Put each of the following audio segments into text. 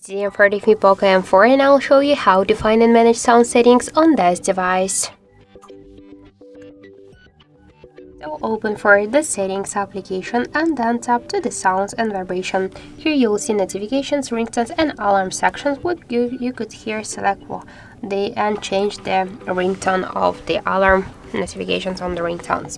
It's the M33 POCO M4 and I'll show you how to find and manage sound settings on this device. So open for the settings application and then tap to the sounds and vibration. Here you'll see notifications, ringtones and alarm sections. What you could here select and change the ringtone of the alarm notifications on the ringtones.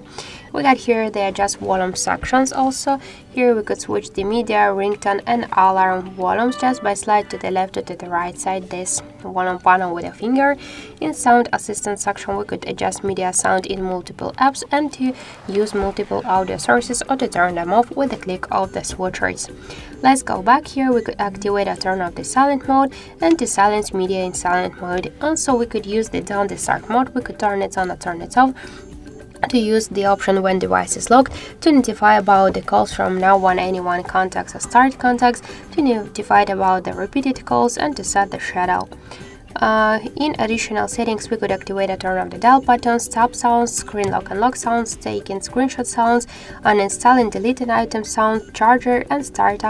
We got here the adjust volume sections also. Here we could switch the media, ringtone and alarm volumes just by slide to the left or to the right side this volume panel with a finger. In sound assistant section we could adjust media sound in multiple apps and to use multiple audio sources or to turn them off with a click of the switchers. Let's go back. Here we could activate or turn off the silent mode and to silence media in silent mode. Also we could use the down the start mode. We could turn it on or turn it off. To use the option when device is locked, to notify about the calls from now on anyone contacts or start contacts, to notify about the repeated calls and to set the shadow. In additional settings, we could activate or turn off the dial buttons, tap sounds, screen lock and lock sounds, take in screenshot sounds, uninstall and delete an item sound, charger and start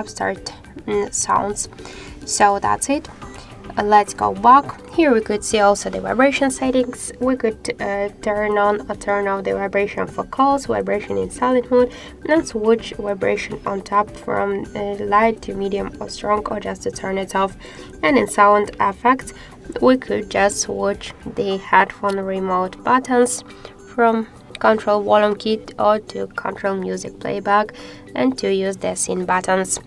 sounds. So that's it. Let's go back. Here we could see also the vibration settings. We could turn on or turn off the vibration for calls, vibration in silent mode, and switch vibration on top from light to medium or strong, or just to turn it off. And in sound effects, we could just switch the headphone remote buttons from control volume key or to control music playback and to use the scene buttons.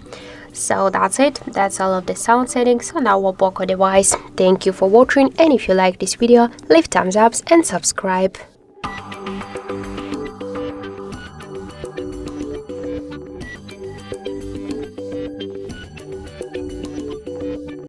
So that's it. That's all of the sound settings on our POCO device. Thank you for watching, and if you like this video, leave thumbs up and subscribe.